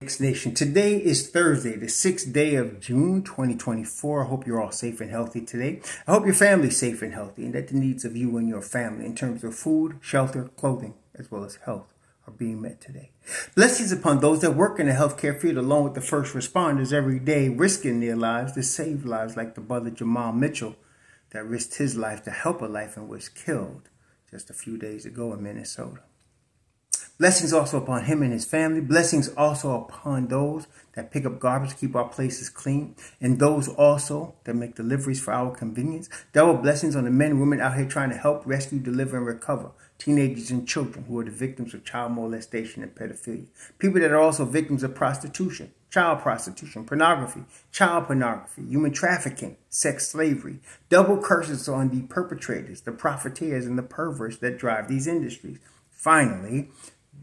Knicks Nation. Today is Thursday, the 6th day of June, 2024. I hope you're all safe and healthy today. I hope your family's safe and healthy and that the needs of you and your family in terms of food, shelter, clothing, as well as health are being met today. Blessings upon those that work in the healthcare field along with the first responders every day, risking their lives to save lives, like the brother Jamal Mitchell that risked his life to help a life and was killed just a few days ago in Minnesota. Blessings also upon him and his family. Blessings also upon those that pick up garbage to keep our places clean. And those also that make deliveries for our convenience. Double blessings on the men and women out here trying to help, rescue, deliver, and recover teenagers and children who are the victims of child molestation and pedophilia. People that are also victims of prostitution, child prostitution, pornography, child pornography, human trafficking, sex slavery. Double curses on the perpetrators, the profiteers, and the perverts that drive these industries. Finally,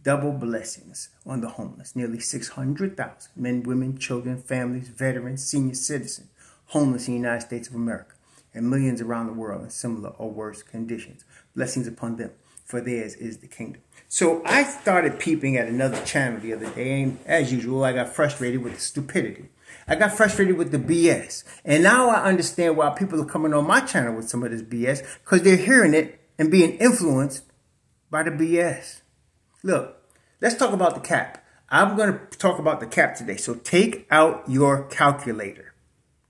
double blessings on the homeless. Nearly 600,000 men, women, children, families, veterans, senior citizens, homeless in the United States of America, and millions around the world in similar or worse conditions. Blessings upon them, for theirs is the kingdom. So I started peeping at another channel the other day, and as usual, I got frustrated with the stupidity. I got frustrated with the BS. And now I understand why people are coming on my channel with some of this BS, because they're hearing it and being influenced by the BS. Look, let's talk about the cap. I'm going to talk about the cap today. So take out your calculator.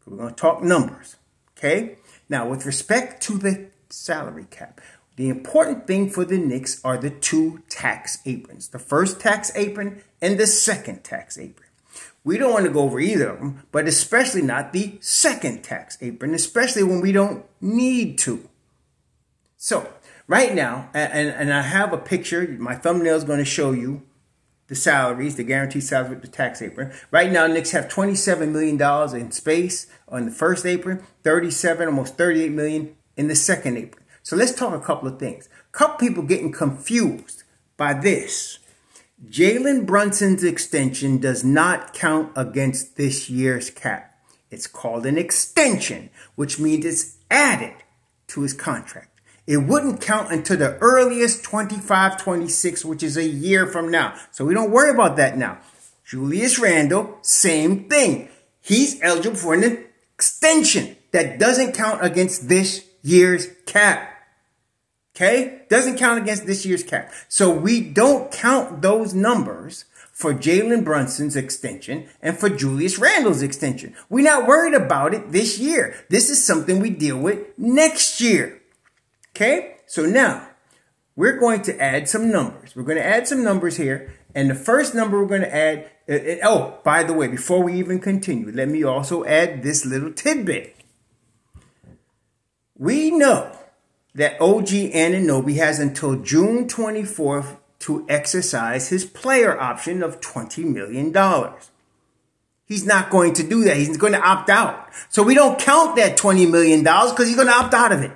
We're going to talk numbers. Okay? Now, with respect to the salary cap, the important thing for the Knicks are the two tax aprons. The first tax apron and the second tax apron. We don't want to go over either of them, but especially not the second tax apron, especially when we don't need to. So, right now, and I have a picture, my thumbnail is going to show you the salaries, the guaranteed salaries with the tax apron. Right now, Knicks have $27 million in space on the first apron, 37, almost $38 million in the second apron. So let's talk a couple of things. A couple people getting confused by this. Jalen Brunson's extension does not count against this year's cap. It's called an extension, which means it's added to his contract. It wouldn't count until the earliest 25-26, which is a year from now. So we don't worry about that now. Julius Randle, same thing. He's eligible for an extension that doesn't count against this year's cap. Okay? Doesn't count against this year's cap. So we don't count those numbers for Jalen Brunson's extension and for Julius Randle's extension. We're not worried about it this year. This is something we deal with next year. Okay, so now we're going to add some numbers. We're going to add some numbers here. And the first number we're going to add, oh, by the way, before we even continue, let me also add this little tidbit. We know that OG Anunoby has until June 24th to exercise his player option of $20 million. He's not going to do that. He's going to opt out. So we don't count that $20 million because he's going to opt out of it.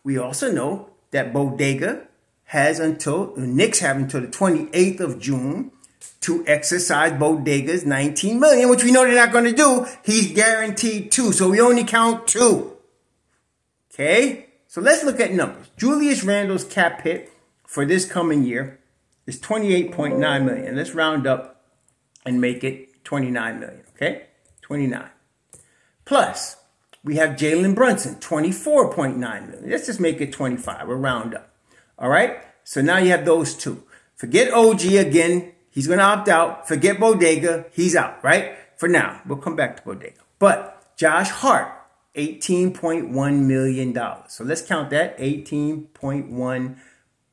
We also know that Bodega has until, the Knicks have until the 28th of June to exercise Bodega's $19 million, which we know they're not going to do. He's guaranteed 2, so we only count 2. Okay, so let's look at numbers. Julius Randle's cap hit for this coming year is $28.9 million. Let's round up and make it $29 million, okay? 29. Plus, we have Jalen Brunson, $24.9 million. Let's just make it 25. We'll round up. All right? So now you have those two. Forget OG again. He's going to opt out. Forget Bodega. He's out, right? For now. We'll come back to Bodega. But Josh Hart, $18.1 million. So let's count that. 18.1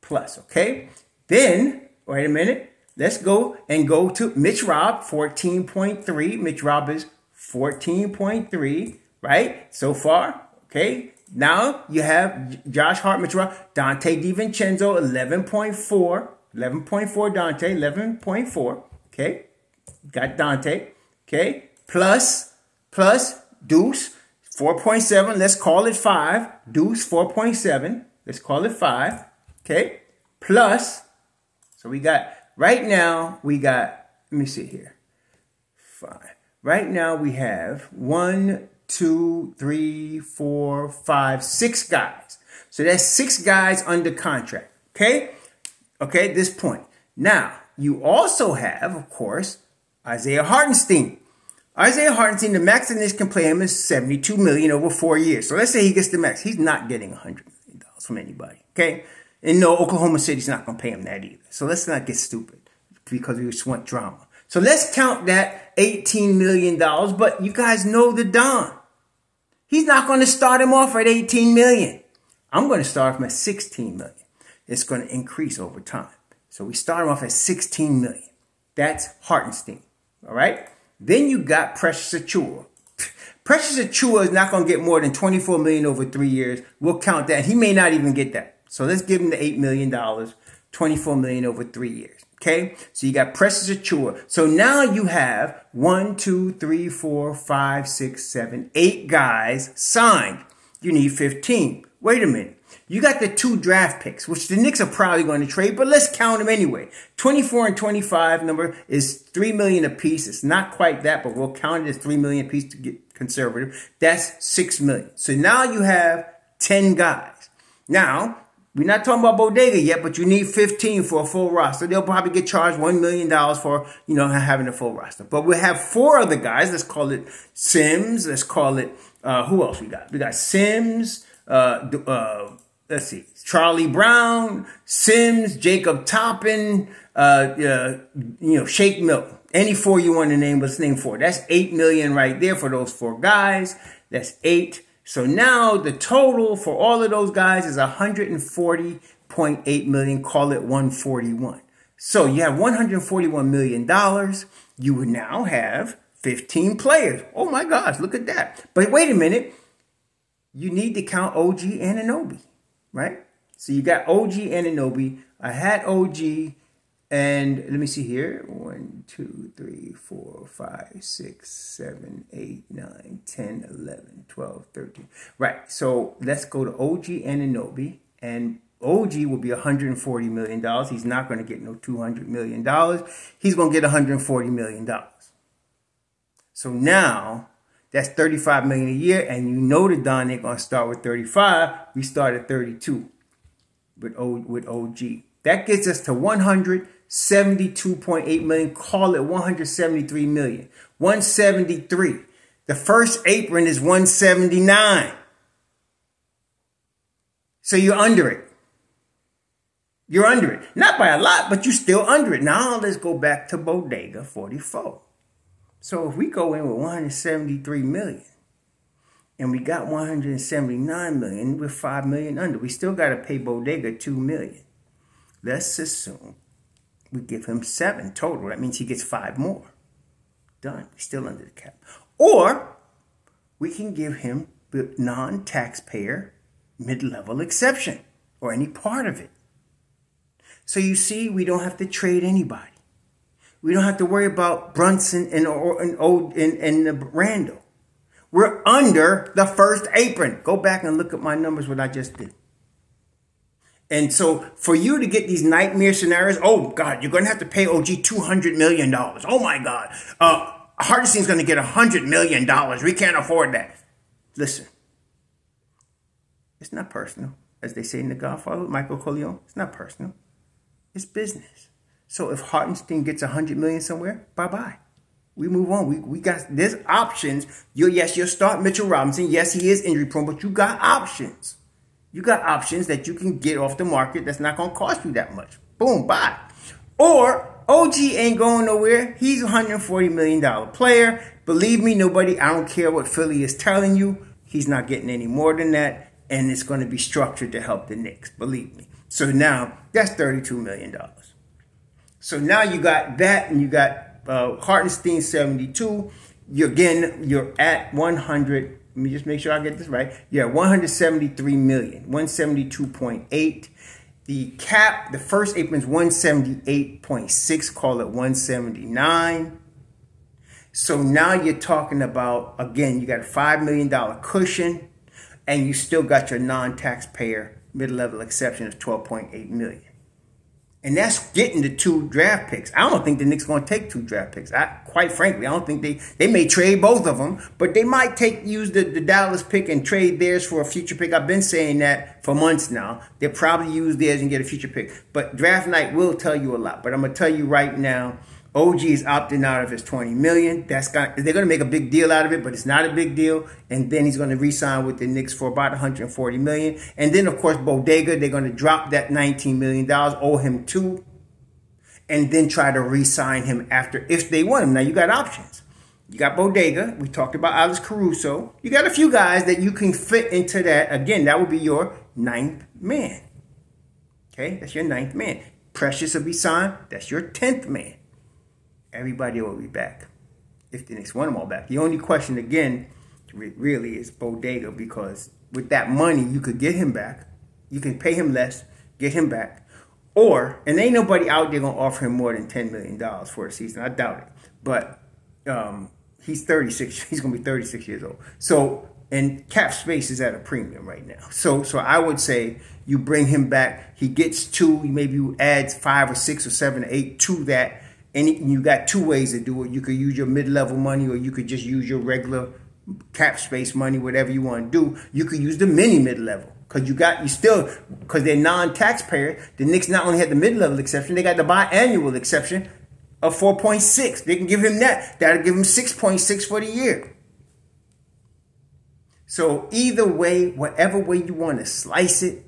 plus, okay? Then, wait a minute. Let's go to Mitch Robb, 14.3. Mitch Robb is 14.3. Right? So far. Okay. Now you have Josh Hart, Mitch Robb, Dante DiVincenzo, 11.4. 11.4 Dante, 11.4. Okay. Got Dante. Okay. Plus Deuce, 4.7. Let's call it 5. Deuce, 4.7. Let's call it 5. Okay. Plus, so we got, right now, we got, let me see here. 5. Right now we have 1, 2, 3, 4, 5, 6 guys. So that's 6 guys under contract. Okay? Okay, at this point. Now, you also have, of course, Isaiah Hartenstein. Isaiah Hartenstein, the max the Knicks can play him is $72 million over 4 years. So let's say he gets the max. He's not getting $100 million from anybody, okay? And no, Oklahoma City's not going to pay him that either. So let's not get stupid because we just want drama. So let's count that $18 million, but you guys know the Don. He's not going to start him off at $18 million. I'm going to start him at $16 million. It's going to increase over time. So we start him off at $16 million. That's Hartenstein, all right? Then you got Precious Achiuwa. Precious Achiuwa is not going to get more than $24 million over 3 years. We'll count that. He may not even get that. So let's give him the $8 million, $24 million over 3 years. Okay? So you got Precious Achiuwa. So now you have 1, 2, 3, 4, 5, 6, 7, 8 guys signed. You need 15. Wait a minute. You got the 2 draft picks, which the Knicks are probably going to trade, but let's count them anyway. 24 and 25 number is $3 million apiece. It's not quite that, but we'll count it as $3 million apiece to get conservative. That's $6 million. So now you have 10 guys. Now, we're not talking about Bodega yet, but you need 15 for a full roster. They'll probably get charged $1 million for, having a full roster. But we'll have 4 other guys. Let's call it Sims. Let's call it, who else we got? We got Sims, let's see, Charlie Brown, Sims, Jacob Toppin, Shake Milton. Any 4 you want to name, let's name 4. That's $8 million right there for those 4 guys. That's 8. So now the total for all of those guys is $140.8 million. Call it 141. So you have $141 million. You would now have 15 players. Oh my gosh, look at that. But wait a minute. You need to count OG Anunoby, right? So you got OG Anunoby. I had OG, and let me see here. 1, 2, 3, 4, 5, 6, 7, 8, 9, 10, 11, 12, 13. Right. So let's go to OG Anunoby, and OG will be $140 million. He's not going to get no $200 million. He's going to get $140 million. So now that's $35 million a year, and you know the Don ain't going to start with 35. We start at 32 with OG. That gets us to $172.8 million. Call it $173 million. 173. The first apron is 179. So you're under it. You're under it. Not by a lot, but you're still under it. Now let's go back to Bodega 44. So if we go in with 173 million and we got 179 million, we're 5 million under. We still got to pay Bodega 2 million. Let's assume we give him 7 total. That means he gets 5 more. Done. He's still under the cap. Or we can give him the non-taxpayer mid-level exception or any part of it. So you see, we don't have to trade anybody. We don't have to worry about Brunson and Randall. We're under the first apron. Go back and look at my numbers, what I just did. And so for you to get these nightmare scenarios, oh, God, you're going to have to pay OG $200 million. Oh, my God. Hartenstein's going to get $100 million. We can't afford that. Listen, it's not personal. As they say in The Godfather, Michael Corleone, it's not personal. It's business. So if Hartenstein gets $100 million somewhere, bye-bye. We move on. We got, there's options. Yes, you'll start Mitchell Robinson. Yes, he is injury prone, but you got options. You got options that you can get off the market that's not going to cost you that much. Boom, bye. Or OG ain't going nowhere. He's a $140 million player. Believe me, I don't care what Philly is telling you. He's not getting any more than that. And it's going to be structured to help the Knicks. Believe me. So now that's $32 million. So now you got that, and you got Hartenstein 72. You're at 100. Let me just make sure I get this right. You're at 173 million, 172.8. The cap, the first apron is 178.6. Call it 179. So now you're talking about, again, you got a $5 million cushion, and you still got your non-taxpayer mid-level exception of $12.8 million. And that's getting the 2 draft picks. I don't think the Knicks going to take 2 draft picks. Quite frankly, I don't think they may trade both of them, but they might use the Dallas pick and trade theirs for a future pick. I've been saying that for months now. They'll probably use theirs and get a future pick. But draft night will tell you a lot. But I'm going to tell you right now, OG is opting out of his $20 million. They're going to make a big deal out of it, but it's not a big deal. And then he's going to re-sign with the Knicks for about $140 million. And then, of course, Bodega, they're going to drop that $19 million, owe him $2, and then try to re-sign him after if they want him. Now, you got options. You got Bodega. We talked about Alex Caruso. You got a few guys that you can fit into that. Again, that would be your 9th man. Okay, that's your 9th man. Precious will be signed. That's your 10th man. Everybody will be back if the Knicks want them all back. The only question, again, really is Bodega, because with that money, you could get him back. You can pay him less, get him back. Or, and ain't nobody out there going to offer him more than $10 million for a season. I doubt it. But he's 36. He's going to be 36 years old. So, and cap space is at a premium right now. So I would say you bring him back. He gets 2. Maybe you add 5 or 6 or 7 or 8 to that. And you got 2 ways to do it. You could use your mid-level money, or you could just use your regular cap space money, whatever you want to do. You could use the mini mid-level, because they're non-taxpayer. The Knicks not only had the mid-level exception, they got the biannual exception of 4.6. They can give him that. That'll give him 6.6 for the year. So either way, whatever way you want to slice it,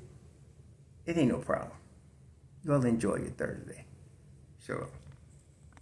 it ain't no problem. You'll enjoy your Thursday. Sure.